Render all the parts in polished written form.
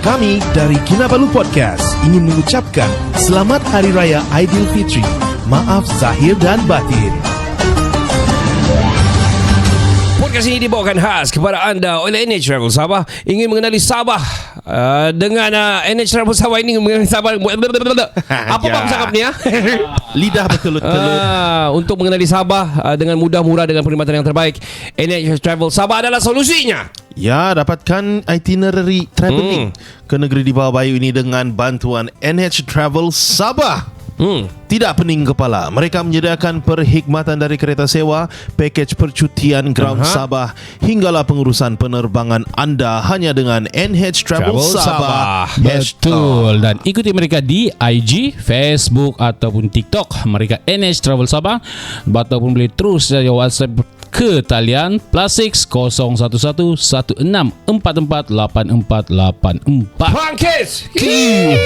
Kami dari Kinabalu Podcast ingin mengucapkan Selamat Hari Raya Aidilfitri. Maaf zahir dan batin. Podcast ini dibawakan khas kepada anda oleh NH Travel Sabah. Ingin mengenali Sabah dengan NH Travel Sabah ini mengenali Sabah. Apa bang cakap ni ya? Lidah berkelut-kelut. Untuk mengenali Sabah dengan mudah, murah dengan perkhidmatan yang terbaik, NH Travel Sabah adalah solusinya. Ya, dapatkan itinerary travelling ke negeri di bawah bayu ini dengan bantuan NH Travel Sabah. Tidak pening kepala. Mereka menyediakan perkhidmatan dari kereta sewa, pakej percutian ground Sabah, hinggalah pengurusan penerbangan anda hanya dengan NH Travel Sabah. Betul. Dan ikuti mereka di IG, Facebook ataupun TikTok. Mereka NH Travel Sabah. Ataupun boleh terus saja WhatsApp ke talian +6 011 16 44 84 84. Bangkis!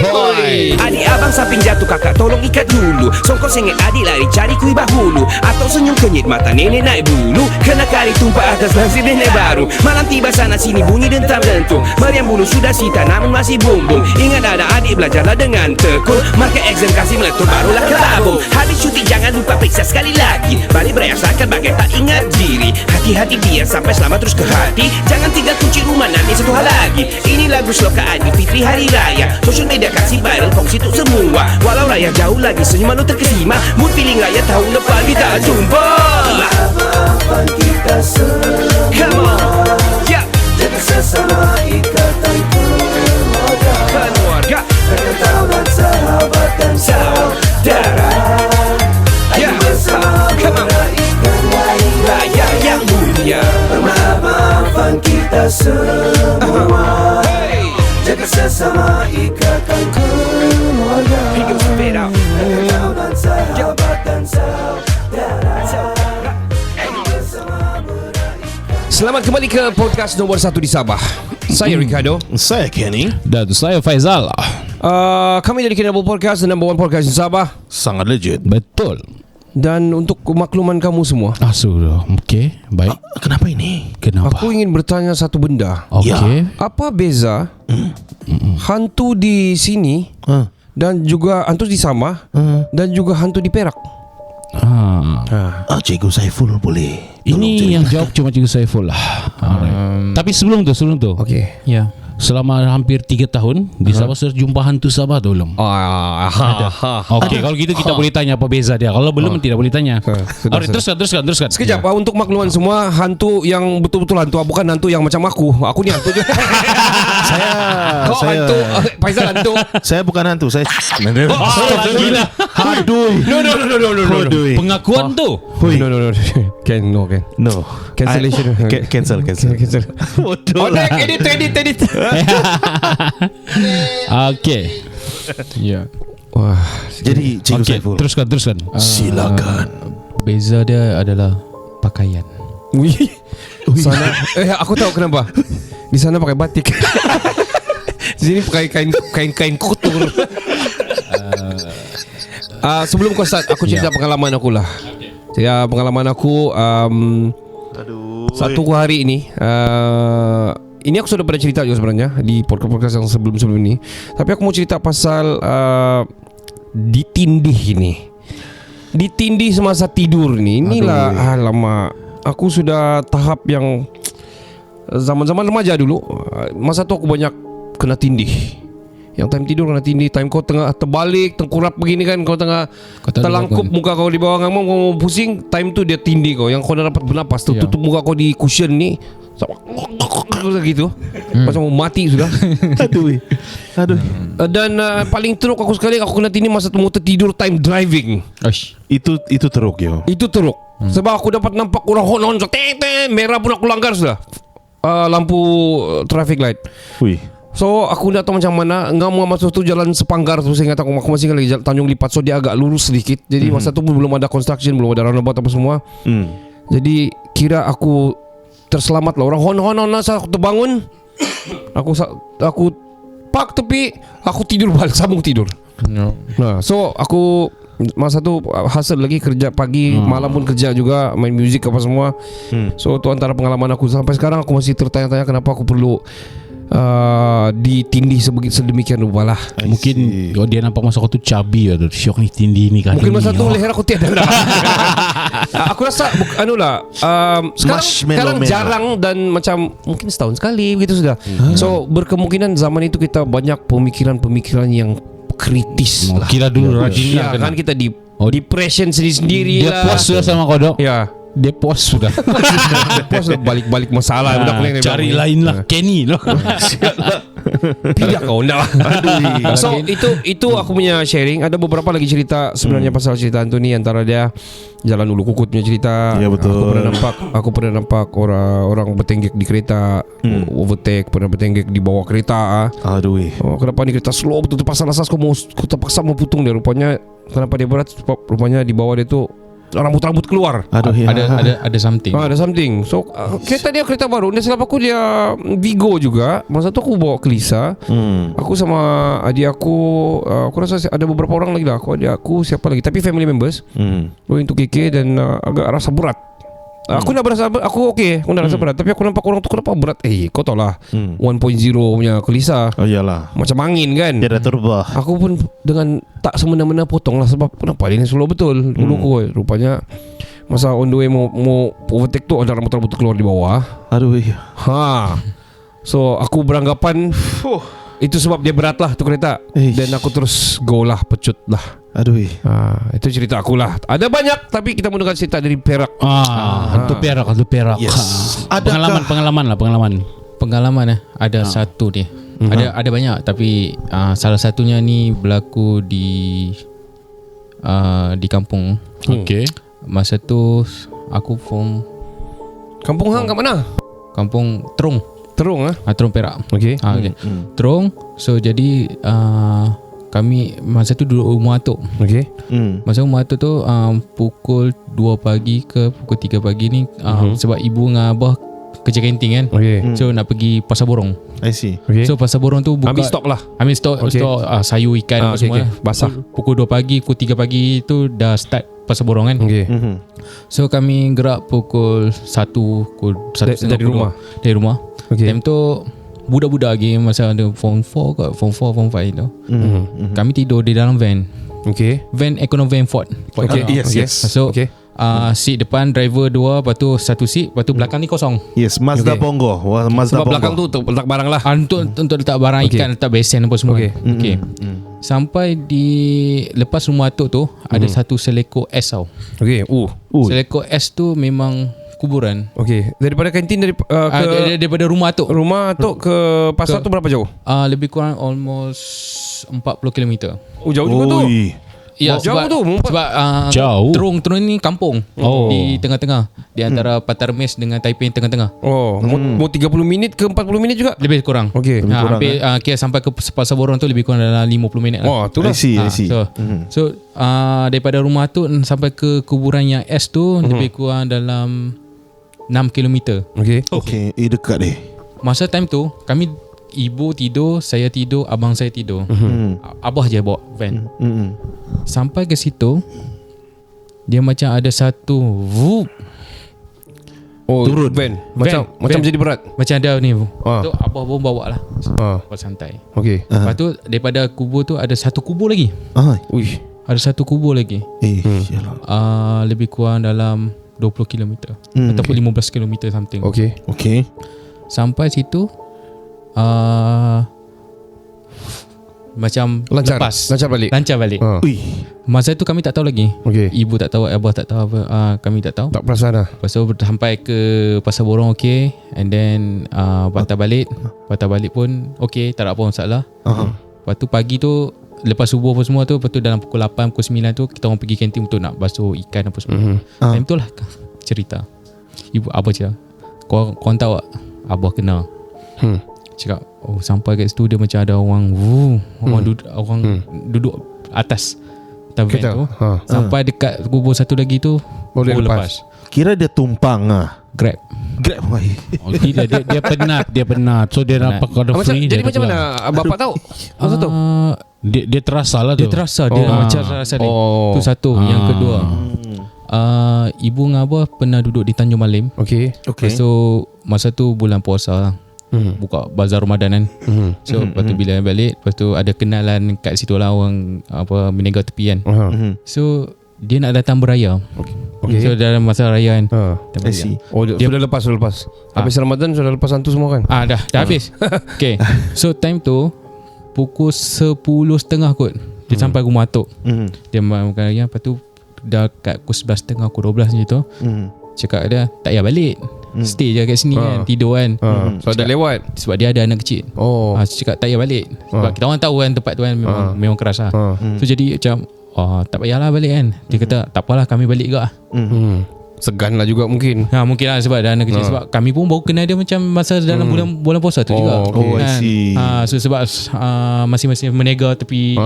Hoi. Adik abang samping jatuh, kakak tolong ikat dulu. Songkok sengit adik lari cari kuih bahulu. Atau senyum kenyit mata nenek naik bulu. Kena kari tumpah atas langsir nenek baru. Malam tiba sana sini bunyi dentam dentung. Meriam bulu sudah sita namun masih bumbung. Ingat ada adik belajarlah dengan tekun. Market exam kasih meletup barulah kelabung. Habis cuti jangan lupa periksa sekali lagi. Balik berasakan bagai tak ingat diri. Hati-hati biar sampai selamat terus ke hati. Jangan tinggal kunci rumah nanti satu hal lagi. Ini lagu sloka Aidilfitri Hari Raya. Social media kasih viral kongsi untuk semua. Walau raya jauh lagi senyuman lu terkesima. Mood feeling raya tahun depan kita jumpa. Maafkan kita semua. Come on. Yeah. Jaga sesama ikatan keluarga. Perketahuan sahabat dan saudara. Ayo bersama meraihkan hari raya yang mulia. Maafkan kita semua. Jaga sesama ikatan keluarga. Perketahuan sahabat dan saudara. Selamat kembali ke podcast nomor 1 di Sabah. Saya Ricardo. Saya Kenny. Dan saya Faizal. Kami dari Kinabalu Podcast, the number one podcast di Sabah. Sangat legit. Betul. Dan untuk kemakluman kamu semua, Sudah. Okey, baik. Kenapa ini? Kenapa? aku ingin bertanya satu benda. Okey. Apa beza hantu di sini dan juga hantu di Sabah dan juga hantu di Perak? Cikgu Saiful boleh. Ini yang jawab cuma Cikgu Saiful lah. Tapi sebelum tu Okey. ya, selama hampir 3 tahun di Sabah sudah jumpa hantu Sabah atau belum? Okey, kalau gitu kita boleh tanya apa beza dia. Kalau belum tidak boleh tanya. Alright, teruskan. Sekejap, untuk makluman semua, hantu yang betul-betul hantu, bukan hantu yang macam aku. Aku ni hantu je. Saya Hantu. Faizal hantu. Saya bukan hantu. Saya Alhamdulillah. Aduh. No. Aduh. Pengakuan tu. No. Can. No. Cancellation. Cancel. Bodoh lah. Edit. Okey. Ya. Wah. Jadi Cikgu Okey, Saiful, teruskan. silakan. Beza dia adalah pakaian. Sana aku tahu kenapa. Di sana pakai batik. Di sini pakai kain kotor. Sebelum kau start, aku cerita pengalaman aku lah. Ya, pengalaman aku satu hari ini. Ini aku sudah pernah cerita juga sebenarnya di podcast yang sebelum-sebelum ini. Tapi aku mau cerita pasal ditindih ini. Ditindih semasa tidur ni. Inilah alamak. Aku sudah tahap yang zaman-zaman remaja dulu. Masa tu aku banyak kena tindih. Yang time tidur kena tindih. Time kau tengah terbalik, tengkurap begini kan, kau tengah terlangkup muka kau di bawah ngamuk, kau mau pusing. Time tu dia tindih kau. Yang kau dah dapat bernapas tu, tutup muka kau di cushion ni gitu. Macam mau mati sudah. Aduh. Dan paling teruk aku sekali, aku kena tindih masa tu mau tertidur time driving. Itu teruk yo. Itu teruk. Sebab aku dapat nampak orang hon merah pun aku langgar sudah. Lampu traffic light. Wih. So aku tak tahu macam mana. Enggak mau masuk tu jalan sepanggar tu. Saya ingat aku masih lagi Tanjung Lipat. So dia agak lurus sedikit. Jadi masa tu belum ada construction, belum ada roundabout apa semua. Jadi kira aku terselamat lah. Orang hon saat aku terbangun. Aku park tepi. Aku tidur balik, sambung tidur. Nah, so aku masa tu hasil lagi kerja pagi, malam pun kerja juga, main muzik apa semua. So tu antara pengalaman aku. Sampai sekarang aku masih tertanya-tanya kenapa aku perlu ditindih sedemikian rupa lah. Mungkin dia nampak masa aku tu cabi tu. Syok ni tindih ni kali. Mungkin masa ni, tu leher aku tiada. Aku rasa sekarang merah. jarang dan macam mungkin setahun sekali begitu sudah. So berkemungkinan zaman itu kita banyak pemikiran-pemikiran yang kritis lah. Kira dulu rajin Ya, lah kan kita depression sendiri-sendiri Dia lah. puas sudah sama kodok. Ya. Dia puas sudah. Puas dah balik-balik masalah. Budak boleh Cari lain lah Kenny no. Tidak kau nak. So itu aku punya sharing. Ada beberapa lagi cerita sebenarnya pasal cerita Anthony. Antara dia Jalan Ulu Kukut punya cerita. Ya, betul. Aku pernah nampak orang bertenggek di kereta, overtake, pernah bertenggek di bawah kereta. Aduh. Oh, kenapa ni kereta slow betul pasal asas kau terpaksa mau putung dia. Rupanya kenapa dia berat? Sebab rupanya di bawah dia tu rambut-rambut keluar. Aduh ya. Ada something. Ada something. So kereta baru. Dan silap aku dia Vigo juga. Masa tu aku bawa ke Lisa. Aku sama adik aku, aku rasa ada beberapa orang lagi lah. Adik aku siapa lagi, tapi family members. Going to KK dan agak rasa berat. Aku nak berasa aku okey, aku nak rasa berat. Tapi aku nampak orang tu kenapa berat. Kau tahu lah 1.0 punya ke Lisa. Oh iyalah. Macam angin kan. Dia dah terbah. Aku pun dengan tak semena-mena potong lah. Sebab kenapa dia ni slow betul. Dulu aku rupanya masa on the way mau overtake tu ada rambut-rambut keluar di bawah. Aduh ya. So aku beranggapan itu sebab dia berat lah tu kereta. Dan aku terus go lah, pecut lah. Aduh. Itu cerita aku lah. Ada banyak, tapi kita mendengar cerita dari Perak. Hantu Perak. Yes. Pengalaman. Pengalaman ada satu dia. Ada banyak, tapi salah satunya ni berlaku di kampung. Okay. Masa tu aku from Kampung hang kat mana? kampung Terung. Terung Terung Perak. Okay. Okay. Terung. So jadi kami masa tu duduk rumah atuk. Okay. Masa rumah atuk tu pukul 2 pagi ke pukul 3 pagi ni sebab ibu dengan abah kerja kanting kan. Okay. So nak pergi Pasar Borong. I see. Okay. So Pasar Borong tu buka Ambil stok lah. Ambil stok, Okay. sayur ikan apa semua lah. Basah. Pukul 2 pagi, pukul 3 pagi tu dah start Pasar Borong kan. Okay. So kami gerak pukul 1, pukul 1 Dari rumah. Dari rumah. Okay. Time tu budak-budak lagi masa ada form 4 ke form 4 form 5 tu. Kami tidur di dalam van. Okay. Van Econovan Ford. Okay. Yes. So Okay. seat depan driver 2, lepas tu satu seat, lepas tu belakang ni kosong. Yes, Mazda Okay. Pongo. Mazda Sebab Pongo. belakang tu letak barang lah. Untuk letak barang ikan, letak besen apa semua. Okay. Okay. Sampai di lepas rumah atuk tu ada satu selekor es tau. Okay. Selekor es tu memang kuburan. Okay. Daripada kantin Daripada rumah atuk. rumah tu ke pasar tu berapa jauh? Lebih kurang almost 40 km. Jauh juga tu. Ya, Jauh sebab, tu, sebab Jauh. Terung ni kampung. Di tengah-tengah. Di antara Patarmes dengan Taipei tengah-tengah. Mau 30 minit ke 40 minit juga? Lebih kurang. Okay. Hampir kira sampai ke Pasar Borong tu lebih kurang dalam 50 minit lah. Tu lah. I see. So daripada rumah tu sampai ke kuburan yang S tu lebih kurang dalam 6 km. Okay. Okay, dekat deh. Masa time tu kami ibu tidur, saya tidur, abang saya tidur. Abah je bawa van. Sampai ke situ dia macam ada satu turun van. Macam Van. jadi berat. macam ada ni. Tu abah pun bawa lah. Bawa santai. Okay. Lepas tu daripada kubur tu ada satu kubur lagi. Ui. Ada satu kubur lagi. Yalah. Lebih kurang dalam 20 km ataupun 15 km something. Okay. Sampai situ macam Lancar balik. Lancar balik. Ui. Masa tu kami tak tahu lagi. Okay. Ibu tak tahu, abah tak tahu apa. Kami tak tahu. Tak perasan lah. Lepas tu sampai ke Pasar Borong okay. And then patah balik pun okay, tak ada apa masalah. Lepas tu pagi tu lepas subuh apa semua tu, lepas tu dalam pukul 8, pukul 9 tu kita orang pergi kantin untuk nak basuh ikan apa semua. Time tu lah cerita. Ibu abah cakap, korang tahu tak abah kenal. Cakap sampai kat situ dia macam ada orang duduk atas van tu. Sampai dekat kubur satu lagi tu Boleh lepas. Kira dia tumpang Grab. Tidak, dia penat. So dia nampak ada free. Jadi macam mana bapak tahu masa tu? Dia terasa lah tu. Dia terasa dia macam rasa dia. Tu satu. Yang kedua, ibu dengan abah pernah duduk di Tanjung Malim. Okay. So masa tu bulan puasa lah. buka bazar Ramadan kan. So lepas tu bila balik, lepas tu ada kenalan kat situ lah orang apa meninggal tepi kan. So dia nak datang beraya. Okay. So dalam masa raya kan. I see. Oh, sudah lepas. Habis Ramadan sudah lepas hantu semua kan? Dah habis. Okay. So time tu pukul 10.30 kot dia sampai rumah atuk. Dia makan raya, lepas tu dah kat pukul 11.30 pukul 12 macam tu. Cakap dia tak payah balik. Stay je kat sini kan, tidur kan. So dah lewat. Sebab dia ada anak kecil. Cakap tak payah balik. Sebab kita orang tahu kan tempat tu kan memang keras lah. So jadi macam tak payahlah balik kan. Dia kata tak apalah, kami balik juga. Segan lah juga mungkin. Mungkin lah sebab ada anak kecil. Sebab kami pun baru kenal dia macam masa dalam bulan puasa tu juga. I see. So sebab masing-masing menega tepi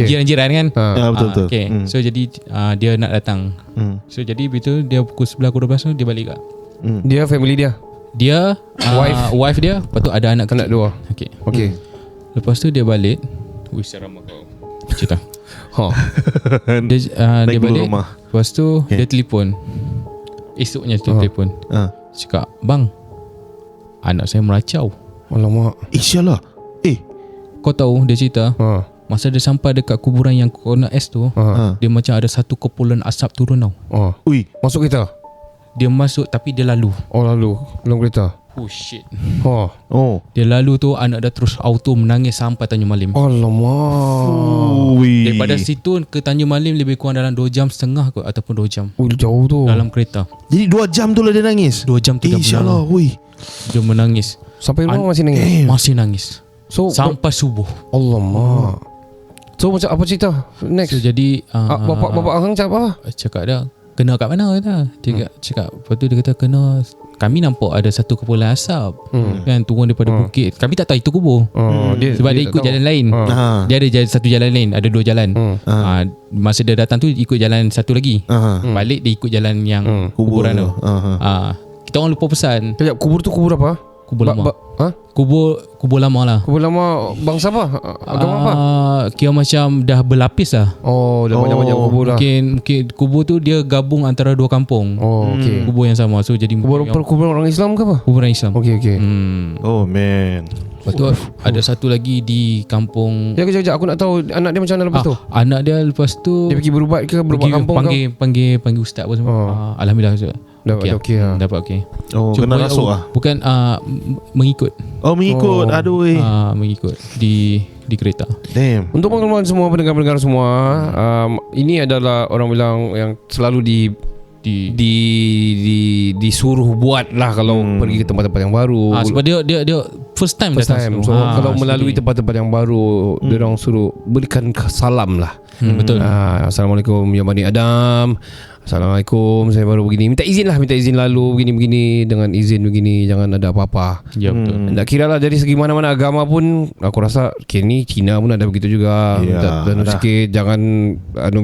jiran-jiran kan. Betul-betul. Okay. So jadi dia nak datang. So jadi begitu dia pukul 11 pukul 12 tu dia balik juga. Dia family dia. Dia wife dia, lepas tu ada anak Anak dua. Okay. Lepas tu dia balik. Wih, seram aku cerita. Dia balik rumah. Lepas tu dia telefon. Esoknya dia telefon. Cakap, bang, anak saya meracau. Alamak. InsyaAllah. Kau tahu dia cerita masa dia sampai dekat kuburan yang corner S tu, dia macam ada satu kepulan asap turun tau. Ui, Masuk kereta? Dia masuk tapi dia lalu. Lalu dalam kereta. Oh shit. Dia lalu tu, anak dia terus auto menangis sampai Tanjung Malim. Alamak. Ui. Daripada situ ke Tanjung Malim lebih kurang dalam 2 jam setengah kot, ataupun 2 jam Jauh tu. dalam kereta. Jadi 2 jam tu lah dia nangis. 2 jam 30 InsyaAllah. Ui. dia menangis. Sampai rumah masih nangis. Masih nangis So sampai subuh. Alamak. So macam apa cerita next? So jadi Bapak Ahang cakap apa? cakap dia kena kat mana kata. Dia cakap, lepas tu dia kata kena, kami nampak ada satu kepulan asap kan turun daripada bukit. Kami tak tahu itu kubur. Sebab dia ikut jalan lain. Dia ada satu jalan lain, ada 2 jalan. Masa dia datang tu ikut jalan satu lagi. Balik dia ikut jalan yang kuburan tu. Kita orang lupa pesan. Kejap, kubur tu kubur apa? Kubur lama. Kubur lama lah. Kubur lama bangsa apa? Agama apa? Kira macam dah berlapis lah. Dah banyak-banyak kubur lah. Mungkin kubur tu dia gabung antara 2 kampung. Okay. Kubur yang sama. So jadi Kubur orang Islam ke apa? kuburan Islam. Okay. Oh man. Lepas tu ada satu lagi di kampung. Kejap, aku nak tahu anak dia macam mana lepas tu. Anak dia lepas tu Dia pergi berubat ke? Berubat kampung ke? panggil ustaz pun semua. Alhamdulillah Dapat okey lah. Dapat okey. Kena rasuk lah. Bukan mengikut. Mengikut. Aduh. Mengikut di kereta. Damn. Untuk pengalaman semua pendengar-pendengar semua, ini adalah orang bilang yang selalu disuruh buat lah kalau pergi ke tempat-tempat yang baru. Sebab dia first time datang. So kalau melalui tempat-tempat yang baru, dia orang suruh berikan salam lah. Betul. Assalamualaikum ya Bani Adam. Assalamualaikum, saya baru begini. Minta izin lalu begini-begini, dengan izin begini, jangan ada apa-apa. Ya betul. Tak kira lah dari segi mana-mana agama pun, aku rasa kini Cina pun ada begitu juga. Minta sikit, jangan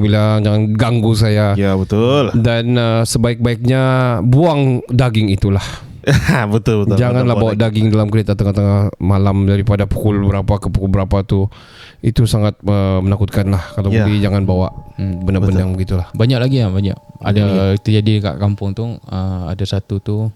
bilang jangan ganggu saya. Ya betul. Dan sebaik-baiknya buang daging itulah. Betul. Janganlah bawa daging dalam kereta tengah-tengah malam daripada pukul berapa ke pukul berapa tu. Itu sangat menakutkan lah. Kalau boleh jangan bawa benda-benda yang begitulah. Banyak lagi lah, banyak. Ada terjadi kat kampung tu. Ada satu tu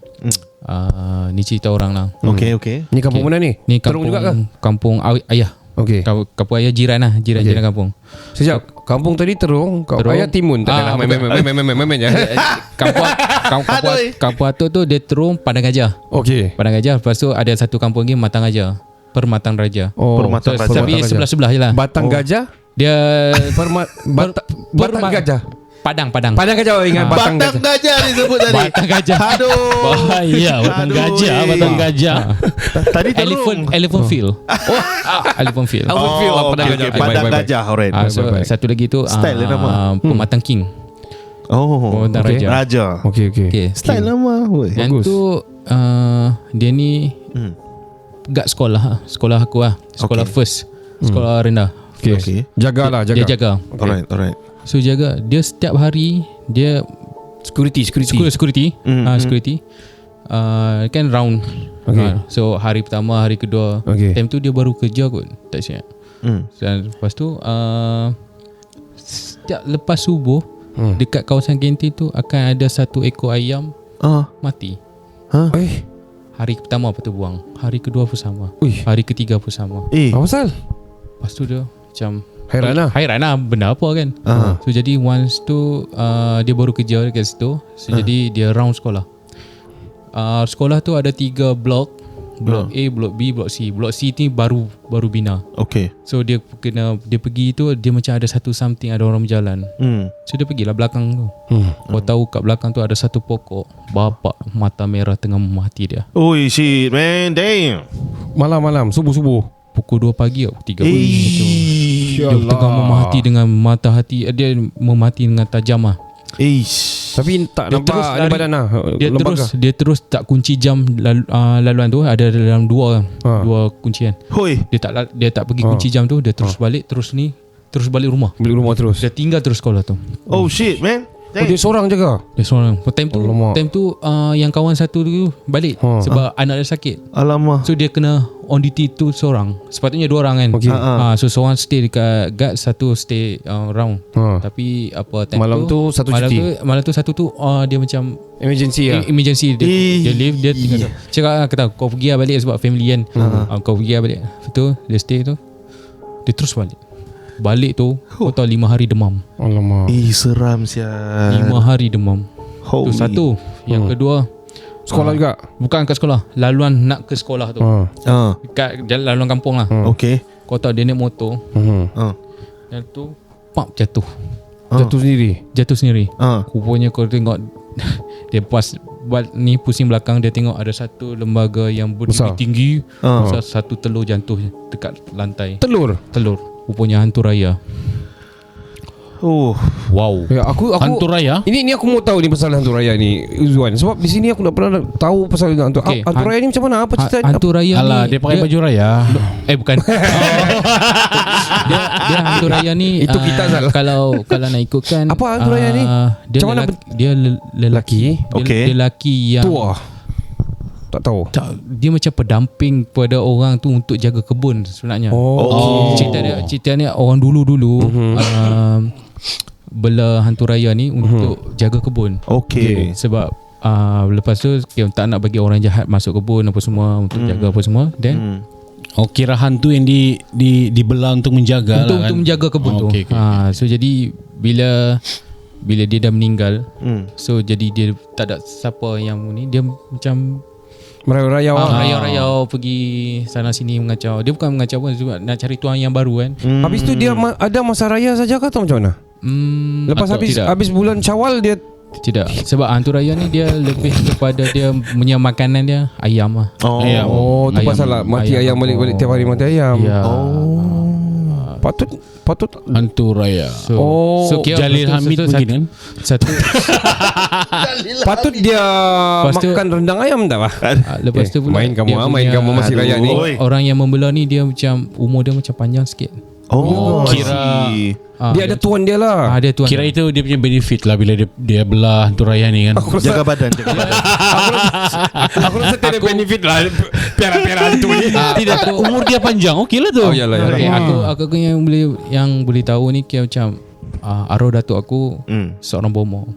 ni cerita orang lah. Okay. Ni kampung mana ni? Ni Terung kampung juga ke? Kampung ayah. Okey. Kampung ayah jiran lah. Jiran kampung. Sejak kampung tadi Terung, ayah Timun. Tak ada main je. Kampung Atuk tu dia Terung Padang Gajah. Okey. Padang Gajah. Lepas tu ada satu kampung lagi Matang Gajah. Permatang Raja. Permatang Raja. Tapi sebelah-sebelah je lah. Batang Gajah? Dia Batang Gajah. Padang. Padang Gajah, ingat Batang Batang Gajah. gajah disebut tadi. Batang Gajah. Aduh. Bahaya Batang Gajah. Batang Gajah. Tadi Terung. Elephant Field. Elephant Field. Padang Gajah. Padang gajah. Alright. So satu lagi tu Style dia nama. Pematang King. Pematang Raja. Okey. Style nama. Yang tu dia ni gak sekolah aku lah. Sekolah first. Sekolah rendah. Okey. Jagalah. Dia jaga. Alright. So jaga. Dia setiap hari dia Security. security. Kan round. So hari pertama, hari kedua. Time tu dia baru kerja kot. Tak siap. Dan lepas tu setiap lepas subuh dekat kawasan kantin tu akan ada satu ekor ayam mati. Hari pertama apa tu buang, hari kedua pun sama, Ui. hari ketiga pun sama. Apa pasal? Lepas tu dia macam Hairan lah. benda apa kan. So jadi once tu dia baru kerja kat situ. So jadi dia round sekolah. Sekolah tu ada 3 blok. Blok A, blok B, blok C. Blok C ni baru bina. Okay. So dia pergi tu, dia macam ada satu something, ada orang berjalan. So dia pergilah belakang tu. Kau tahu kat belakang tu ada satu pokok. Bapak mata merah tengah mati dia. Oi shit man, damn. Malam-malam, subuh-subuh. Pukul 2 pagi atau 3 pagi macam. Dia Allah. tengah memati dengan mata hati. Dia memati dengan tajam lah. Tapi tak Dia nampak terus ni lari. badan lah. Dia terus tak kunci jam laluan tu. Ada dalam dua kunci kan. Hoi. Dia tak pergi kunci jam tu. Dia terus balik. Terus balik rumah. Beli rumah terus. Dia tinggal terus sekolah tu. Oh shit man. Oh, dia seorang jaga. Dia seorang. Alamak. Time tu yang kawan satu tu balik sebab anak dia sakit. Alamak. So dia kena on duty tu seorang. Sepatutnya 2 orang kan. Okay. So seorang stay dekat guard, satu stay round. Tapi apa time Malam tu satu cuti. Malam tu satu tu dia macam Emergency lah. emergency. Dia leave, dia tinggal. Cakap kata kau pergi lah balik sebab family kan. Kau pergi lah balik. Betul, dia stay tu. Dia terus balik. Balik tu kau tahu 5 hari demam. Alamak. Seram sial. 5 hari demam. Holy. Tu satu. Yang kedua, Sekolah juga. bukan kat sekolah, laluan nak ke sekolah tu. Kat laluan kampung lah. Okay. Kau tahu dia naik motor, yang tu pap jatuh. Jatuh sendiri. Rupanya kau tengok dia pas ni pusing belakang, dia tengok ada satu lembaga yang berdiri Besar. tinggi, satu telur jatuh dekat lantai. Telur. Rupanya hantu raya. Wow. Ya, aku Hantu raya? Ini aku mau tahu ni pasal hantu raya ni, Zuan. Sebab di sini aku tak pernah tahu pasal hantu. Okay, Hantu raya ni macam mana? Apa cerita? Hantu raya Alah, ni dia pakai baju raya. bukan. dia hantu raya ni Itu kita salah. Kalau nak ikutkan Apa hantu raya ni? Dia Macam mana dia lelaki. Okay. Dia lelaki yang Tua. Tak tahu. dia macam pendamping pada orang tu untuk jaga kebun sebenarnya. Cerita dia orang dulu-dulu bela hantu raya ni untuk jaga kebun. Okay. Sebab lepas tu tak nak bagi orang jahat masuk kebun apa semua, untuk jaga apa semua. Then Kira hantu yang dibela untuk menjaga untuk lah kan? menjaga kebun tu. Okay. So jadi bila dia dah meninggal, so jadi dia tak ada siapa yang ni, dia macam Merayau-rayau. rayau-rayau pergi sana sini mengacau. Dia bukan mengacau pun, sebab nak cari tuan yang baru kan. Habis tu dia ada masa raya saja ke atau macam mana? Lepas habis bulan Syawal dia Tidak. Sebab hantu raya ni dia lebih kepada dia punya makanan dia ayam lah. Ayam. Oh, tu Ayam. pasal lah mati ayam balik-balik tiap hari mati ayam. Ya. Patut Hantu raya. So kira Jalil Hamid mungkin kan? satu patut dia Lepas tu- makan rendang ayam tak lah? lepas tu pula main kamu dia main punya- kamu masih raya ni. Oi. Orang yang membela ni dia macam umur dia macam panjang sikit. Kira Dia ada tuan dia lah. Dia tuan. Kira itu dia punya benefit lah bila dia belah hantu raya ni kan. Jaga badan, jaga badan. Aku rasa tak ada benefit lah piara-piara hantu ni. Tidak, umur dia panjang. Okey lah tu. Oh yalah. Okay, aku yang boleh tahu ni kira macam arwah datuk aku seorang bomo.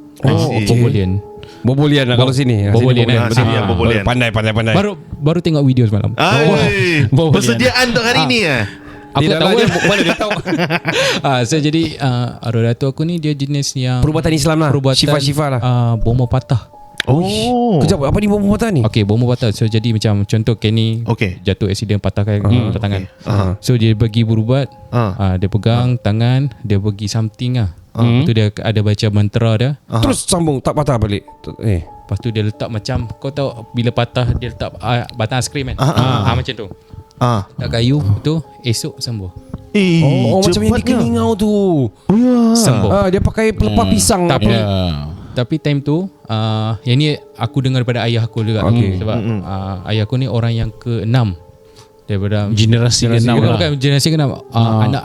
Bobolian. Bobolian lah kalau sini. Bobolian, Sini yang bobolian. Pandai. Baru tengok video semalam. Persediaan untuk hari ni Aku tak tahu dia mana dia tahu. So jadi arwah datuk aku ni dia jenis yang Perubatan Islam lah. Syifa-syifa lah. bomo patah. Kejap, apa ni bomo patah ni? Okay, bomo patah. So jadi macam contoh Kenny jatuh accident patahkan tangan. So dia pergi berubat, dia pegang tangan, dia pergi something lah. Lepas tu dia ada baca mantra dia. Terus sambung tak patah balik. Lepas tu dia letak macam, kau tahu bila patah dia letak batang aiskrim kan. Macam tu. Tak kayu tu, esok sembuh. Macam yang di Keningau tu. Sembuh. Dia pakai pelepah pisang. Tapi time tu yang ni aku dengar daripada ayah aku juga. Sebab ayah aku ni orang yang ke-6 daripada Generasi ke-6 lah. Bukan generasi ke-6,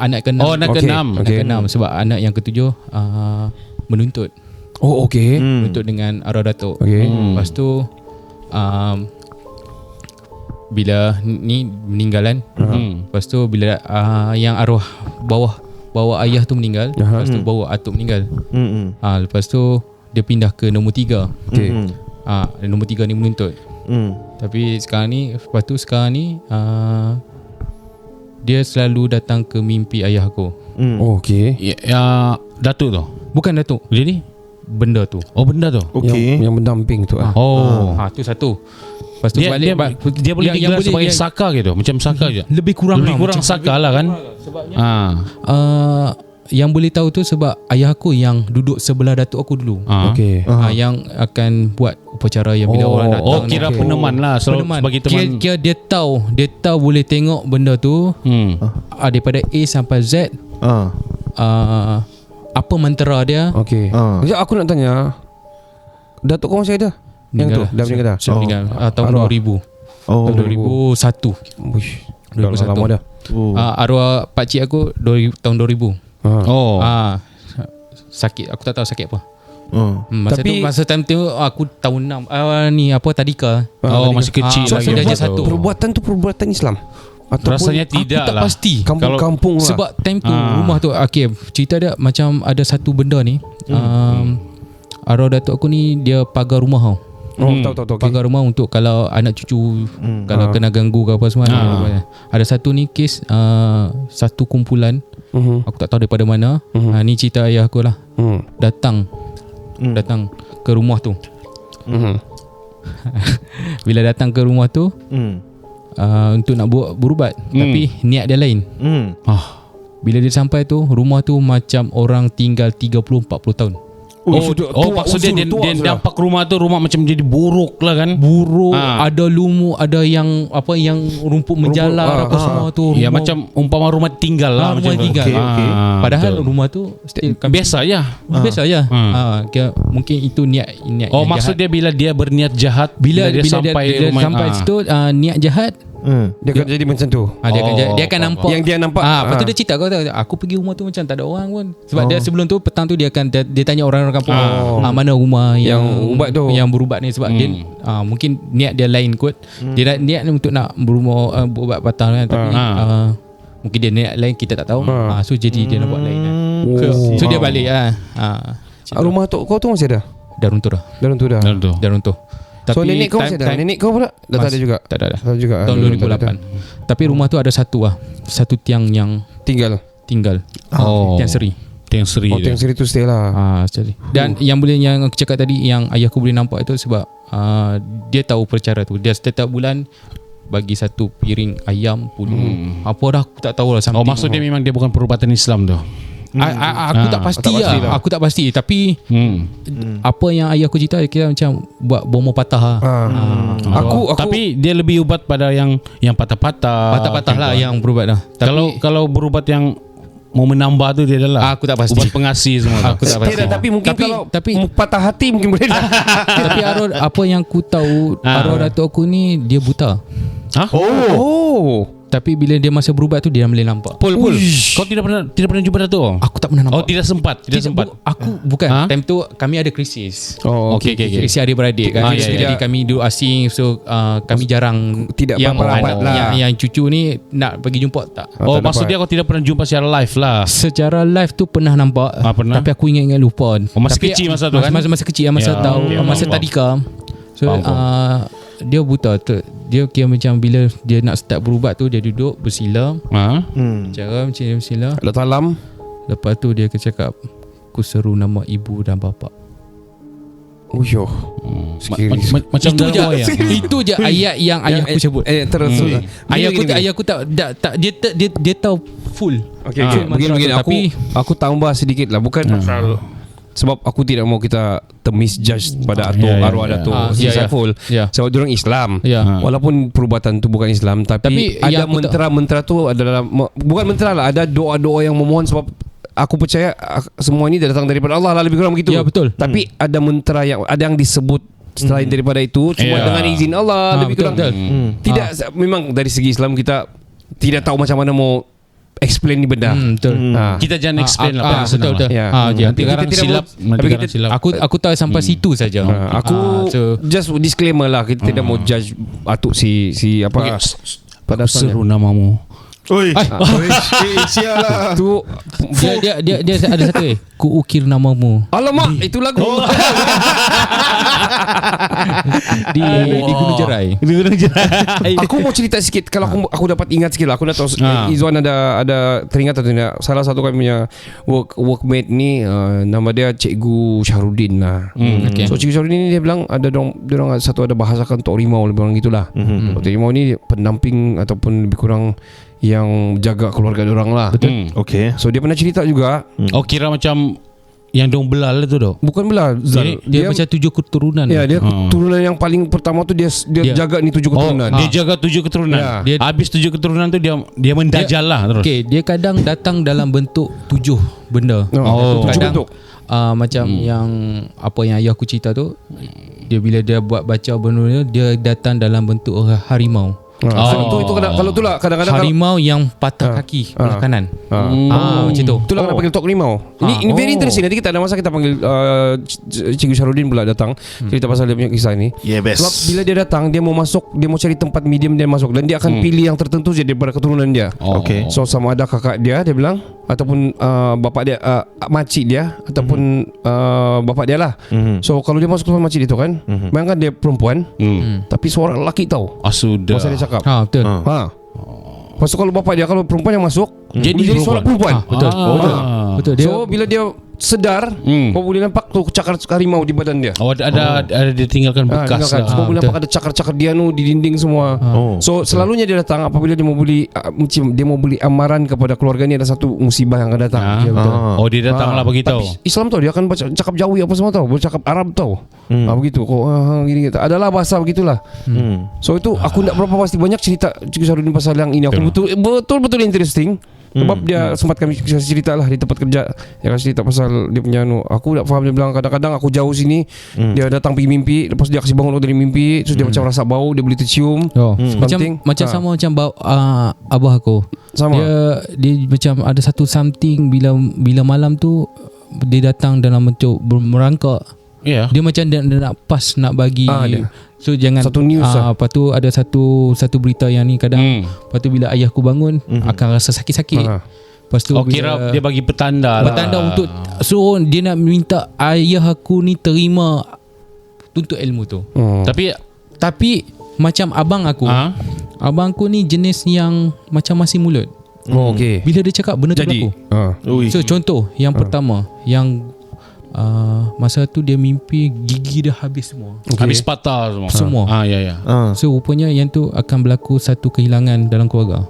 anak ke-6. Oh, anak ke-6. Anak ke-6 sebab anak yang ke-7 menuntut. Menuntut dengan arwah datuk. Lepas tu bila ni meninggalan, lepas tu bila yang arwah bawa ayah tu meninggal, lepas tu bawa atuk meninggal. Lepas tu dia pindah ke nombor 3. Nombor 3 ni menuntut. Tapi sekarang ni, lepas tu sekarang ni dia selalu datang ke mimpi ayah aku. Oh, okey. Datuk tu. Bukan Datuk, Jadi benda tu. oh benda tu. Okey. Yang mendamping tu. Oh. Tu satu. Lepas tu Dia, balik dia boleh yang digelar boleh sebagai yang saka gitu. Macam saka je. lebih kurang Lebih kurang saka lah kan. yang boleh tahu tu sebab ayah aku yang duduk sebelah datuk aku dulu. Okey. Yang akan buat upacara yang bila orang datang. Oh, kira ni. peneman lah. Selalu Peneman. sebagai teman. Kira dia tahu boleh tengok benda tu daripada A sampai Z. Apa mantra dia. Okey. Sekejap aku nak tanya. Datuk kau masih ada? Yang tu dah meninggal dah. Siap meninggal tahun 2000. Oh. 2001. Uish. 2001. Lama dah. Arwah pakcik aku tahun 2000. Oh. Sakit. Aku tak tahu sakit apa. Tapi- Masa time tu aku tahun 6 ni apa tadika. Oh, masih kecil So, lagi. dia masa aja tu. satu. Perbuatan tu perbuatan Islam. Ataupun Rasanya tidak aku tak lah. pasti. kampung-kampung lah. Sebab time tu rumah tu cerita dia macam ada satu benda ni. Arwah datuk aku ni dia pagar rumah tau. tahu. Pagar rumah untuk kalau anak cucu kalau kena ganggu ke apa semua. Ada satu ni kes satu kumpulan aku tak tahu daripada mana. Ni cerita ayah aku lah. Datang ke rumah tu. Bila datang ke rumah tu untuk nak buat berubat, tapi niat dia lain. Bila dia sampai tu, rumah tu macam orang tinggal 30-40 tahun. Maksud dia nampak rumah tu rumah macam jadi buruk lah kan. Buruk, ada lumut, ada yang apa yang rumput menjalar apa semua tu. Ya Rumah- macam umpama rumah tinggal lah. rumah macam tu. tinggal. Okey. Padahal betul. rumah tu still Biasa ya. biasa je. Mungkin itu niat Oh, yang maksud jahat. dia bila dia berniat jahat, bila dia sampai rumah sampai situ niat jahat. Dia akan jadi macam tu. Dia akan nampak Yang dia nampak. lepas tu dia cerita aku pergi rumah tu macam tak ada orang pun. Sebab dia sebelum tu petang tu dia akan dia tanya orang-orang kampung mana rumah yang ubat tu. yang berubat ni sebab dia mungkin niat dia lain kot. Dia niat untuk nak berubat patah kan, tapi mungkin dia niat lain kita tak tahu. So jadi dia nak buat lain. So dia balik Rumah tok kau tu masih ada? dah runtuh dah. Dah runtuh dah. Betul. Dah runtuh. So nenek kau masih ada? Nenek kau pula? Dah tak ada juga? Tak ada. Tak ada juga. Tahun 2008. Tapi rumah tu ada satu tiang yang Tinggal. tinggal. Tiang seri. Tiang Seri. Oh, tiang seri tu stay lah. Sekali. Dan yang aku cakap tadi yang ayahku boleh nampak itu sebab dia tahu percara tu. Dia setiap bulan bagi satu piring ayam puluh. Apa dah aku tak tahu lah. Oh, maksud dia memang dia bukan perubatan Islam tu. Aku tak pasti lah. Aku tak pasti. Tapi apa yang ayah aku cerita kira macam buat bomo patah. Aku Tapi dia lebih ubat pada yang patah-patah. Patah-patah lah yang berubat dah. Tapi Kalau berubat yang mau menambah tu dia adalah aku tak pasti. ubat pengasih semua. Aku tak pasti. Tidak, tapi mungkin kalau tapi patah hati mungkin boleh dah. tapi apa yang aku tahu arwah datuk aku ni dia buta. Oh. Tapi bila dia masa berubat tu dia dah boleh nampak. Pul. Kau tidak pernah jumpa Datuk? Aku tak pernah nampak. Oh, tidak sempat. Aku bukan. Time tu kami ada krisis. Oh, Okey. Krisis adik-beradik kan. Jadi kami duduk asing. So kami jarang Tidak yang berapa rapat lah. yang cucu ni nak pergi jumpa tak. Oh, tak maksud dapat. dia kau tidak pernah jumpa secara live lah. Secara live tu pernah nampak. Pernah? Tapi aku ingat lupa. Oh, masih Tapi kecil masa tu kan? Masa kecil masa Ya, tahu okey, masa faham. tadika. So Faham. dia buta tu. Dia kira macam bila dia nak start berubat tu dia duduk bersila. Cara macam dia bersila. Letak alam. Lepas tu dia akan cakap aku seru nama ibu dan bapa. Uyoh. Macam Itu dalam je wayang. Itu je ayat yang ayahku sebut. Terus. Ayahku tak dia tahu full. Okey, begini. Tapi Aku tambah sedikit lah. Bukan pasal sebab aku tidak mau kita termisjudge pada arwah Datuk Saiful. Sebab diorang Islam. Walaupun perubatan tu bukan Islam, tapi ada yang aku mentera-mentera tu adalah bukan mentera lah, ada doa-doa yang memohon sebab aku percaya semua ini datang daripada Allah lah, lebih kurang begitu. Ya, betul. Tapi ada mentera yang ada yang disebut selain daripada itu cuma dengan izin Allah, lebih kurang. Tidak memang dari segi Islam kita tidak tahu macam mana mau explain ni benda. Betul. Kita jangan explain lah. Betul. Ya. Nanti Kita orang tidak silap. tapi kita- silap. Aku tahu sampai situ saja. Aku so just disclaimer lah, kita tidak mau judge atuk si apa Okay. pada Aku seru namamu. Oi. Sial lah. Tu Dia ada satu Ku ukir namamu alamak itu lagu. Di Gunung Jerai. Aku mau cerita sikit. Kalau aku dapat ingat sikit lah. Aku dah tahu Izwan ada teringat atau tidak. Salah satu kami punya workmate ni nama dia Cikgu Syahrudin lah. Okay. So Cikgu Syahrudin ni dia bilang ada dorang satu ada bahasakan Tok Rimau lebih kurang gitulah. Tok Rimau ni pendamping ataupun lebih kurang yang jaga keluarga dorang lah. Betul. Okay. So dia pernah cerita juga. Oh, kira macam yang dong belal tu dok. Bukan belah Zal. Dia macam 7 keturunan. Ya dia keturunan yang paling pertama tu dia jaga ni 7 keturunan. Dia jaga 7 keturunan. Ya. Habis 7 keturunan tu dia mendajal lah terus. Okay, dia kadang datang dalam bentuk 7 benda. Oh. 7 Kadang bentuk. macam yang apa yang ayah aku cerita tu, dia bila dia buat baca benda dia datang dalam bentuk harimau. So, itu kalau tu lah kadang-kadang Harimau yang patah kaki belah kanan. Macam tu. itulah kena panggil Tok Rimau. Ini very interesting. Nanti kita ada masa kita panggil Cikgu Syahrudin pula datang cerita pasal dia punya kisah ni. Yeah, best. Sebab bila dia datang dia mau masuk, dia mau cari tempat medium dia masuk dan dia akan pilih yang tertentu je daripada keturunan dia. Okay. So sama ada kakak dia bilang ataupun bapak dia makcik dia ataupun bapak dia lah. So kalau dia masuk sama makcik dia tu kan, bayangkan dia perempuan tapi suara lelaki tau. Sudah. Masa dia cakap. Betul. Lepas tu kalau bapak dia, kalau perempuan yang masuk jadi suara perempuan. Betul. Betul. Dia So bila dia sedar, kau boleh nampak tu cakar harimau di badan dia. Oh, ada dia tinggalkan bekas Tinggalkan. lah. So boleh nampak ada cakar-cakar dia nu di dinding semua. So selalunya dia datang apabila dia mau beli amaran kepada keluarga ni ada satu musibah yang akan datang. Ya, betul. Oh, dia datang lah beritahu. Tapi Islam tau, dia akan baca cakap Jawi apa semua tau, bercakap Arab tau. Begitu kok gini gitu. Adalah bahasa begitulah. So itu aku tak berapa pasti banyak cerita Cikgu Syahrudin pasal yang ini. Aku betul-betul interesting. Sebab dia sempat kami cerita lah di tempat kerja. Dia kasih cerita pasal dia punya aku tak faham. Dia bilang kadang-kadang aku jauh sini, dia datang pergi mimpi, lepas dia kasih bangun dari mimpi, terus dia macam rasa bau, dia boleh tercium. Macam sama macam abah aku. Sama. Dia macam ada satu something bila malam tu dia datang dalam bentuk merangkak. Ya. Dia macam dia nak pas nak bagi. Dia. So jangan Satu news lah. lepas tu ada satu berita yang ni kadang lepas tu bila ayahku bangun akan rasa sakit-sakit. Lepas tu Kira dia bagi petanda lah. petanda untuk so dia nak minta ayah aku ni terima tuntut ilmu tu. Tapi macam abang aku. Abang aku ni jenis yang macam masih mulut. Okay. Bila dia cakap benda tu berlaku. So contoh yang pertama yang masa tu dia mimpi gigi dia habis semua. Habis patah Semua. Ya. So rupanya yang tu akan berlaku satu kehilangan dalam keluarga.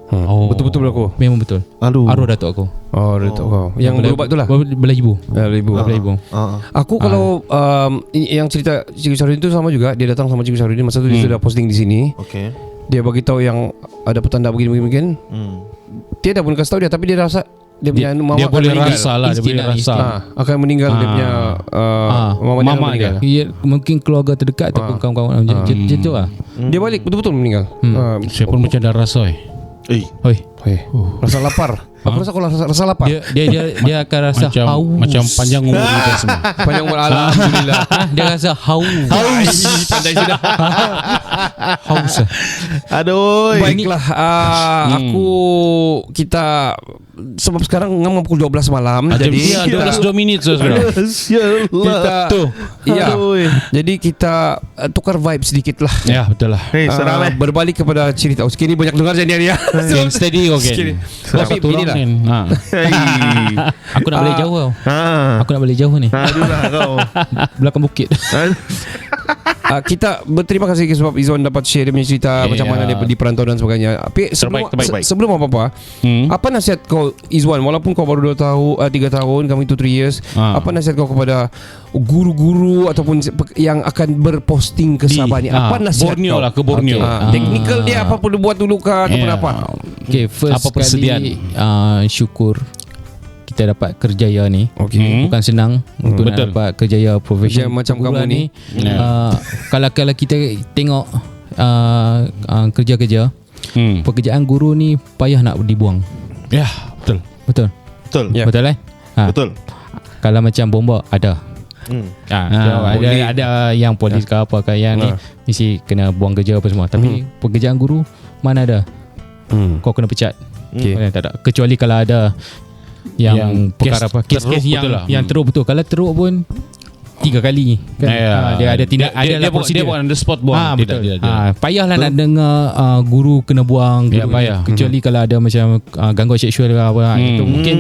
Betul-betul berlaku. Memang betul. Aduh. Arwah datuk aku. Datuk kau. Yang berubat tu lah. Belah ibu. Belah ibu. Aku kalau yang cerita Cikgu Syahrudin tu sama juga. Dia datang sama Cikgu Syahrudin masa tu dia sudah posting di sini. Okay. Dia bagi tahu yang ada petanda begini. Dia dah pun kasih tahu dia, tapi dia rasa dia punya mama dia boleh meninggal. rasa lah. Dia boleh rasa. Akan meninggal dia punya mama dia akan meninggal. Ya, mungkin keluarga terdekat ataupun kawan-kawan macam tu lah. Dia balik betul-betul meninggal. Saya pun macam dah rasa. Hoi. Rasa lapar. Aku rasa kalau rasa lapar. Dia akan rasa haus. Macam panjang umur kita semua. Panjang umur alhamdulillah. Dia rasa haus. Pandai sudah. Haus. Aduh. Baiklah, kita sebab sekarang ngam pukul 12 malam. Jadi 12 minit sekarang. Kita Tuh. ya. Jadi kita tukar vibe sedikit lah. Ya, betul lah. Seram berbalik kepada cerita. Sikit ni banyak dengar jadi ya. Yang steady okay. Tapi inilah. Aku nak balik jauh tau. Aku nak balik jauh ni. Aduhlah kau. Belakang bukit. Kita berterima kasih sebab Izwan dapat share dia punya cerita macam mana dia di perantauan dan sebagainya. Tapi Terbaik. sebelum apa-apa, apa nasihat kau Izwan, walaupun kau baru 3 tahun, kamu itu 3 years, apa nasihat kau kepada guru-guru ataupun yang akan berposting ke Sabah ni? Apa nasihat Borneo kau? lah, ke Borneo. Teknikal dia apa perlu buat dulu kah ataupun apa? Okay, first Apa persediaan? kali syukur kita dapat kerjaya ni. Bukan senang untuk nak dapat kerjaya profesional macam kamu ni. Kalau kita tengok kerja-kerja, pekerjaan guru ni payah nak dibuang. Ya, betul. Betul. Ya. Betul Betul. Kalau macam bomba ada. Ada yang polis ke apa ke yang ni mesti kena buang kerja apa semua. Tapi pekerjaan guru mana ada. Kau kena pecat. Tak ada. Kecuali kalau ada yang perkara kes kes teruk yang betul lah. yang teruk betul. Kalau teruk pun 3 kali kan. Dia ada tindak dia bukan on the spot buang. Betul. Tidak. Payahlah nak dengar guru kena buang, Ya, guru payah. Kecuali kalau ada macam gangguan seksual ke apa, itu mungkin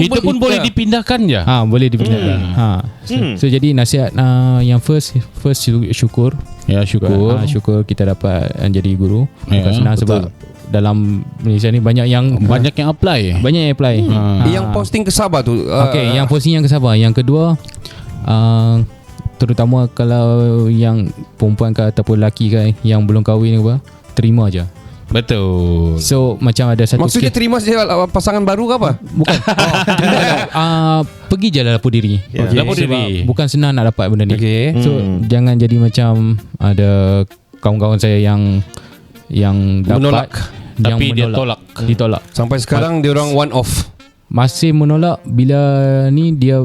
Itu pun boleh dipindahkan je. boleh dipindahkan. So jadi nasihat yang first syukur. Ya, syukur. Syukur kita dapat jadi guru. Ya, Bukan senang sebab dalam Malaysia ni banyak yang apply. apply. Yang posting ke Sabah tu Okey, yang posting yang ke Sabah. Yang kedua terutama kalau yang perempuan ke ataupun lelaki ke yang belum kahwin ke apa, terima je. Betul. So macam ada satu maksudnya terima saja pasangan baru ke apa? bukan. Pergi je lah lapor diri. Lapor Sebab diri. bukan senang nak dapat benda ni. Okey. So jangan jadi macam ada kawan-kawan saya yang dapat Menolak. Tapi dia tolak. Ditolak. Sampai sekarang dia orang one off. Masih menolak bila ni dia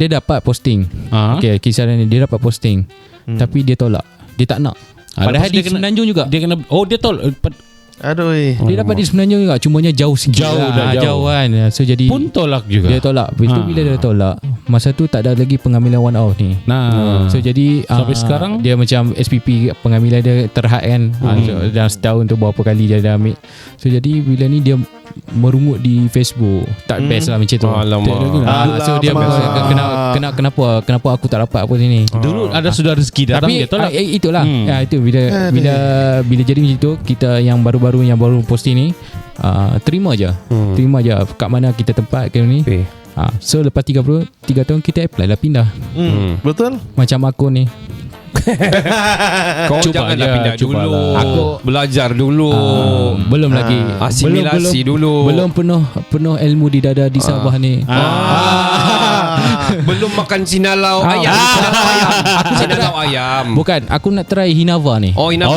dapat posting. Okey, kisah ni dia dapat posting. Tapi dia tolak. Dia tak nak. Padahal Lepas di dia kena- Semenanjung juga. Dia kena dia tolak Aduh. Dia dapat di Semenanjung juga. Cumanya jauh sikit. Jauh kan. So jadi pun tolak juga. dia tolak. Itu bila dia tolak, masa tu tak ada lagi pengambilan one off ni. Nah. So jadi Sampai sekarang dia macam SPP pengambilan dia terhad kan. So, dalam setahun tu berapa kali dia dah ambil. So jadi bila ni dia merungut di Facebook. Tak best lah macam tu. Alamak. So dia kenapa aku tak dapat apa sini. dulu ada sudah rezeki datang Tapi dia tolak. itulah itu bila jadi macam tu, kita yang baru posting ni terima je. Terima je kat mana kita tempat ke ni. So lepas 3 tahun kita apply lah pindah. Betul. Macam aku ni. Kau Cuba janganlah je, pindah cubalah. dulu. Aku belajar dulu. belum lagi Asimilasi dulu. belum penuh ilmu di dada di Sabah ni. Belum makan sinalau ayam. Sinalau ayam. Bukan, aku nak try Hinava ni. Oh, Hinava.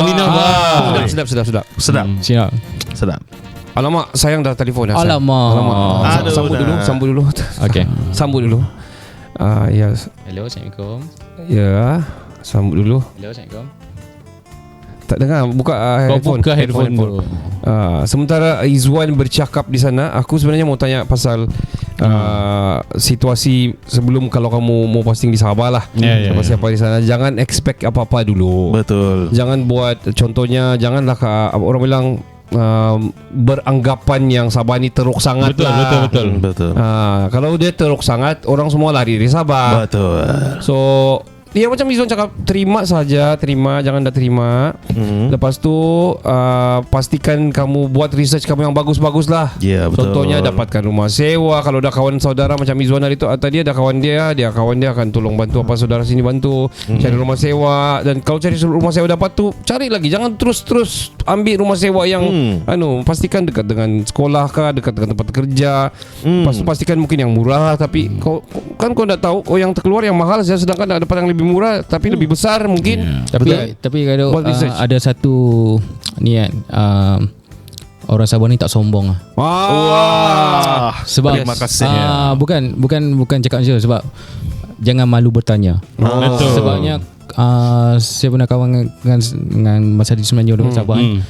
Sedap. Sedap. Alamak, sayang dah telefon dah. Alamak. Aduh, Sambut dulu. Okay. Sambut dulu. Ya. Hello, Assalamualaikum. Ya. Sambut dulu. Hello, Assalamualaikum. Tak dengar. Buka Kau headphone. buka headphone dulu. Sementara Izwan bercakap di sana, aku sebenarnya mau tanya pasal situasi sebelum kalau kamu mau posting di Sabah lah. Siapa-siapa di sana, jangan expect apa-apa dulu. Betul. Jangan buat, contohnya janganlah orang bilang beranggapan yang Sabah ni teruk sangat. Betul. Kalau dia teruk sangat, orang semua lari dari Sabah. Betul. So dia macam Izwan cakap, terima saja, jangan dah terima. Lepas tu pastikan kamu buat research kamu yang bagus-bagus lah. Ya, betul. Contohnya dapatkan rumah sewa. Kalau ada kawan saudara macam Izwan hari tu, tadi ada kawan dia akan tolong bantu apa saudara sini bantu cari rumah sewa. Dan kalau cari rumah sewa dapat tu, cari lagi. Jangan terus ambil rumah sewa yang pastikan dekat dengan sekolah kah, dekat dengan tempat kerja. Pastikan mungkin yang murah. Tapi kau tak tahu yang terkeluar yang mahal, sedangkan dapat yang lebih murah tapi lebih besar mungkin. Tapi kalau Buat research. ada satu ni kan, orang Sabah ni tak sombong lah. Wah. Sebab Terima kasih. bukan cakap macam tu, sebab jangan malu bertanya. Betul. Sebabnya saya pernah kawan dengan masa di Semenanjung dengan Sabah ni.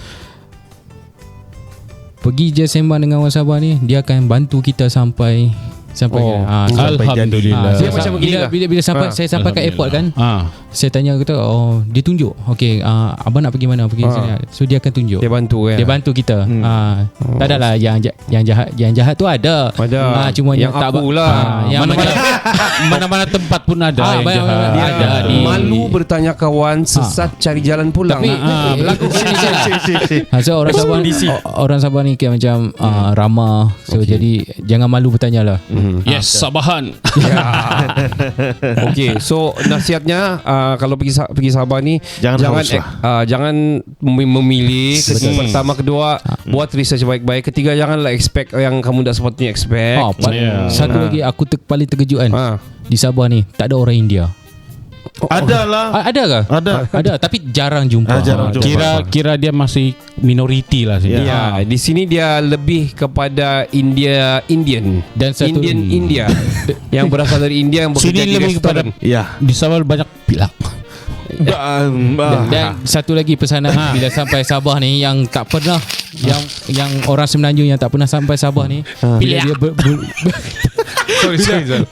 Pergi je sembang dengan orang Sabah ni, dia akan bantu kita sampai Alhamdulillah. Dia macam begini lah. bila saya sampai kat airport kan, saya tanya kata, dia tunjuk. Okey, abang nak pergi mana? Pergi sini. So dia akan tunjuk. Dia bantu kan. Dia bantu kita. Tak adalah yang jahat tu ada. Cuma yang tak aku lah. yang Mana-mana tempat pun ada yang jahat. ada di Malu bertanya kawan, sesat cari jalan pulang. Tapi berlaku so orang Sabah ni kayak macam ramah. So jadi jangan malu bertanya lah. Yes, Sabahan. Okey, so nasihatnya kalau pergi Sabah ni jangan memilih. Pertama, kedua buat research baik-baik. Ketiga, janganlah expect yang kamu tak sepatutnya expect. Satu lagi aku paling terkejut kan. Di Sabah ni tak ada orang India. Ada lah. Ada ke? Ada tapi jarang jumpa. Kira dia masih minoriti lah sini. Ya, di sini dia lebih kepada Indian Dan satu India yang berasal dari India yang bekerja Sini di lebih kepada restoran. Ya. Di Sabah banyak pilak. Dan satu lagi pesanan bila sampai Sabah ni yang tak pernah yang orang Semenanjung yang tak pernah sampai Sabah ni bila dia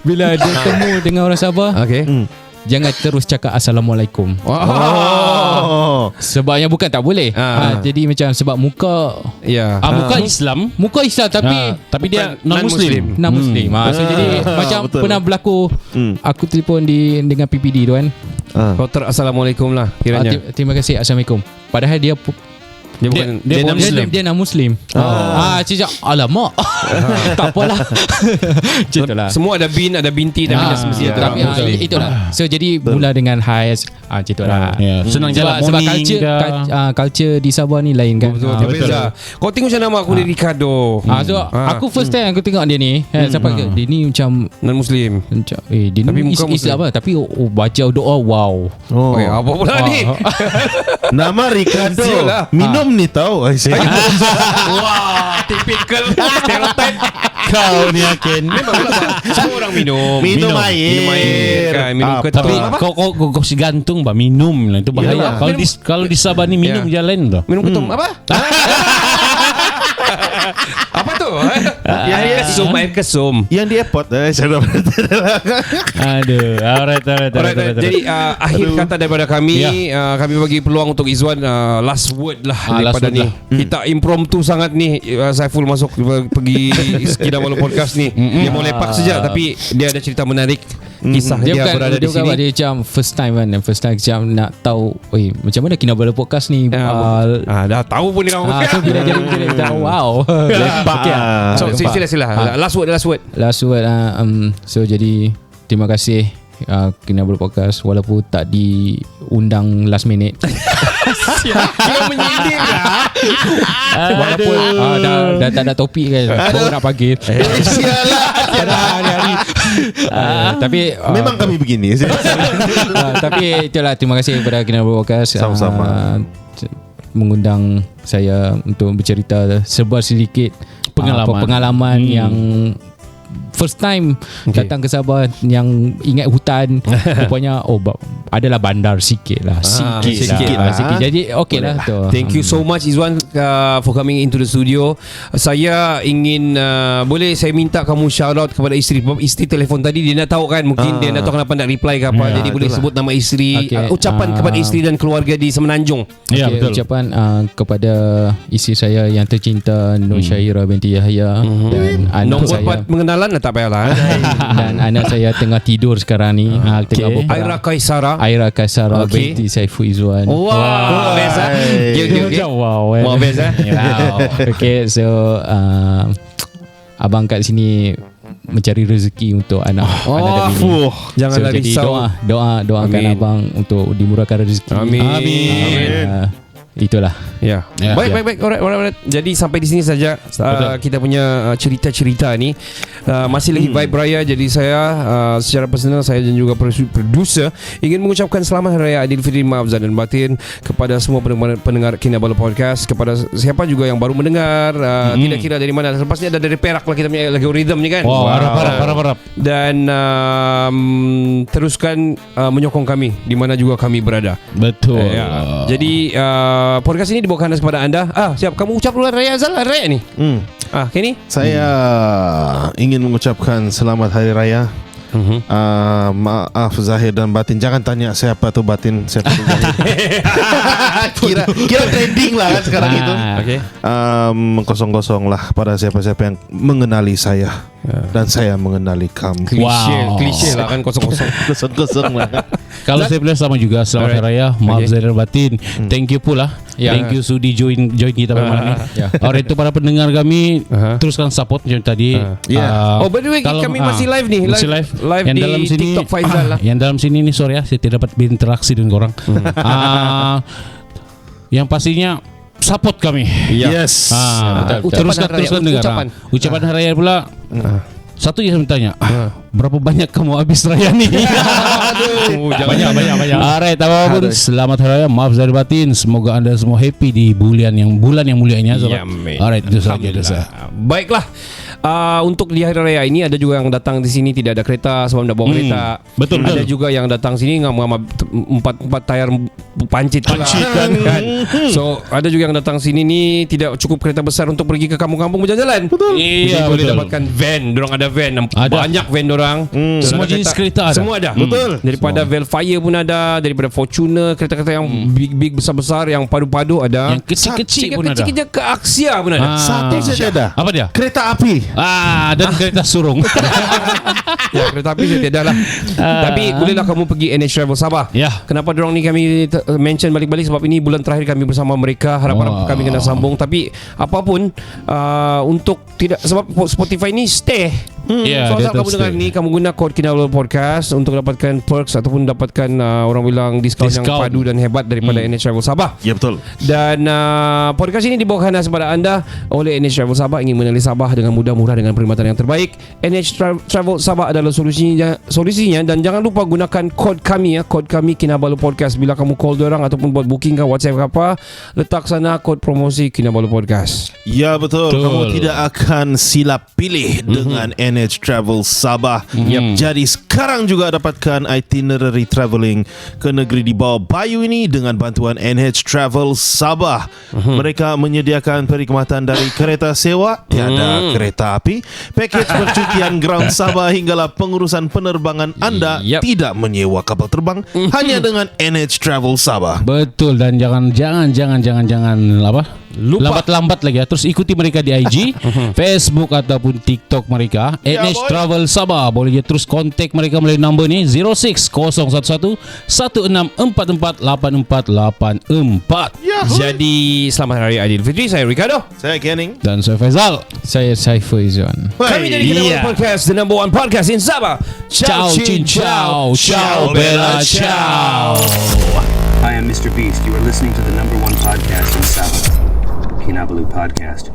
bila dia temu dengan orang Sabah, jangan terus cakap Assalamualaikum. Sebabnya bukan tak boleh. Jadi macam sebab muka Muka Islam tapi dia non-Muslim. non-Muslim. So jadi macam betul. pernah berlaku aku telefon dengan PPD tu kan. Kau Assalamualaikum lah kiranya. Terima kasih, Assalamualaikum. Padahal dia bukan dia non-Muslim. Dia non-Muslim. Cakap alamak. Tak apalah. Macam Semua ada bin, ada binti, tapi dah semestinya tu. Tapi itulah. So jadi mula dengan hai. Macam tu lah. Senang jalan Sebab morning culture di Sabah ni lain kan. Betul. Beza. Kau tengok macam nama aku ni Ricardo. So aku first time aku tengok dia ni sampai ke dia ni macam non-Muslim. dia Tapi ni muka Islam lah. Tapi baca doa wow. Apa pula ni? Nama Ricardo. Sial lah. Minum ni tahu. Wah, typical stereotype. Kau ni Akin. Semua orang minum. Minum air. Kan, minum Apa? ketul. Tapi kau si gantung bah minum lah itu bahaya. Kalau di Sabah ni minum jalan tu. Minum ketum apa? Apa tu? Yang dia kesum, air kesum. Yang di airport. Aduh, alright. Jadi akhir kata daripada kami, kami bagi peluang untuk Izwan last word lah daripada last ni. word Kita impromptu sangat ni. Saiful masuk pergi Kinabalu Podcast ni. Dia mau lepak saja, tapi dia ada cerita menarik. Kisah dia berada di sini. Dia macam first time kan. First time macam nak tahu macam mana Kinabalu Podcast ni. Dah tahu pun dia orang. So bila dia tahu wow. Lepak. So sila. Last word. Last word so jadi terima kasih Kinabalu Podcast walaupun tak diundang last minute. Kau menyindir lah. Walaupun dah tak ada topik kan. Baru nak panggil. Hari-hari. Tapi Memang kami begini. tapi itulah, terima kasih kepada Kinabalu Podcast Sama-sama. mengundang saya untuk bercerita sedikit pengalaman yang first time datang ke Sabah, yang ingat hutan. Rupanya adalah bandar sikit lah. Sikit. Jadi okey lah tu. Thank you so much Izwan for coming into the studio. Saya ingin boleh saya minta kamu shout out kepada isteri. Isteri telefon tadi dia nak tahu kan, mungkin dia nak tahu kenapa nak reply ke apa. Jadi boleh sebut nama isteri, ucapan kepada isteri dan keluarga di Semenanjung. Ya, betul. Ucapan kepada isteri saya yang tercinta Nur Syahira binti Yahya dan anak Nombor saya pengenalan tak payahlah. dan anak saya tengah tidur sekarang ni, tengah berperang. Aira Kaisara binti Saiful Izwan. Wow, best ah. Okay. Wow, best ah. Okay, so abang kat sini mencari rezeki untuk anak dan bini. Janganlah jadi risau. doakan Amin. abang untuk dimurahkan rezeki. Amin. Itulah. Ya. Baik. Alright. Jadi sampai di sini saja kita punya cerita-cerita ni. Masih lagi vibe raya. Jadi saya secara personal, saya dan juga producer ingin mengucapkan selamat Hari Raya Aidilfitri, maaf zahir dan batin kepada semua pendengar Kinabalu Podcast, kepada siapa juga yang baru mendengar, tidak kira dari mana. Lepas ni ada dari Perak lah kita punya algoritma ni kan. Wow, harap. Dan teruskan menyokong kami di mana juga kami berada. Betul. Jadi podcast ini dibawakan kepada anda. Siap, kamu ucap dulu Raya Azal, Raya ni. Kenny? Saya ingin mengucapkan selamat Hari Raya. Maaf Zahir dan batin. Jangan tanya siapa tu batin, siapa tu Zahir. kira trending lah kan sekarang itu. Okay. Kosong-kosong lah pada siapa-siapa yang mengenali saya dan saya mengenali kamu. Klise lah kan, kosong-kosong. Kosong-kosong lah. Kalau saya bilang sama juga selamat Hari Raya, maaf zahir dan batin. Thank you pula. Thank you Sudi join kita pada malam ni. Alright, itu para pendengar kami, teruskan support macam tadi. By the way, kami masih live ni. Masih live yang di dalam sini, TikTok Faizal lah. Yang dalam sini ni sorry saya tidak dapat berinteraksi dengan korang. Yang pastinya support kami. Yes. Teruskan dengar. Ucapan Hari Raya pula. Satu yang saya tanya, berapa banyak kamu habis raya ni? Banyak. Alright, apapun, selamat Hari Raya, maaf zahir batin. Semoga anda semua happy di bulan yang mulia ini. Alright, itu saja. Baiklah. untuk di hari raya ini ada juga yang datang di sini tidak ada kereta sebab nak bawa kereta. Betul, Ada betul. juga yang datang sini ngam empat tayar pancit kan. So ada juga yang datang sini ni tidak cukup kereta besar untuk pergi ke kampung-kampung berjalan-jalan. Betul. Iya, Boleh betul. dapatkan van, dorang ada van. Ada. Banyak van dorang. Semua jenis kereta ada. Semua ada. Betul. Daripada Velfire pun ada, daripada Fortuner, kereta-kereta yang big besar-besar, yang padu-padu ada. Yang kecil-kecil pun ada. Kecil-kecil ke Axia pun ada. Satu saja ada. Apa dia? Kereta api. Dan kereta surung. Ya, kereta api saya tiada lah. Tapi bolehlah kamu pergi NH Travel Sabah. Ya. Kenapa dorang ni kami mention balik-balik sebab ini bulan terakhir kami bersama mereka. Harap-harap kami kena sambung. Tapi apapun untuk tidak sebab Spotify ni stay. Ya, So dia asal kamu terus dengar stay. ni, kamu guna kod Kinabalu Podcast untuk dapatkan perks ataupun dapatkan orang bilang diskaun yang Diskaun. padu dan hebat daripada NH Travel Sabah. Ya betul. Dan podcast ini dibawakan khas kepada anda oleh NH Travel Sabah. Ingin mengenali Sabah dengan mudah, murah dengan perkhidmatan yang terbaik. NH Travel Sabah adalah solusinya dan jangan lupa gunakan kod kami kod kami Kinabalu Podcast bila kamu call diorang ataupun buat booking ke WhatsApp ke apa, letak sana kod promosi Kinabalu Podcast. Ya betul. Betul. Kamu tidak akan silap pilih dengan NH Travel Sabah. Jadi sekarang juga dapatkan itinerary travelling ke negeri di bawah bayu ini dengan bantuan NH Travel Sabah. Mereka menyediakan perkhidmatan dari kereta sewa, tiada kereta api, pakej percutian ground Sabah hinggalah pengurusan penerbangan anda tidak menyewa kapal terbang hanya dengan NH Travel Sabah. Betul, dan jangan apa? Lambat-lambat lagi ya. Terus ikuti mereka di IG, Facebook ataupun TikTok mereka NH Travel Sabah. Boleh je terus kontak mereka melalui nombor ni 06011 16448484. Jadi selamat Hari Aidilfitri. Saya Ricardo. Saya Kenning. Dan saya Faizal. Saya Saiful Izzuan. Kami dari Kinabalu Podcast, the number one podcast in Sabah. Ciao, cin, ciao, ciao, bella, ciao. Hi, I'm Mr. Beast. You are listening to the #1 podcast in Sabah, Kinabalu Podcast.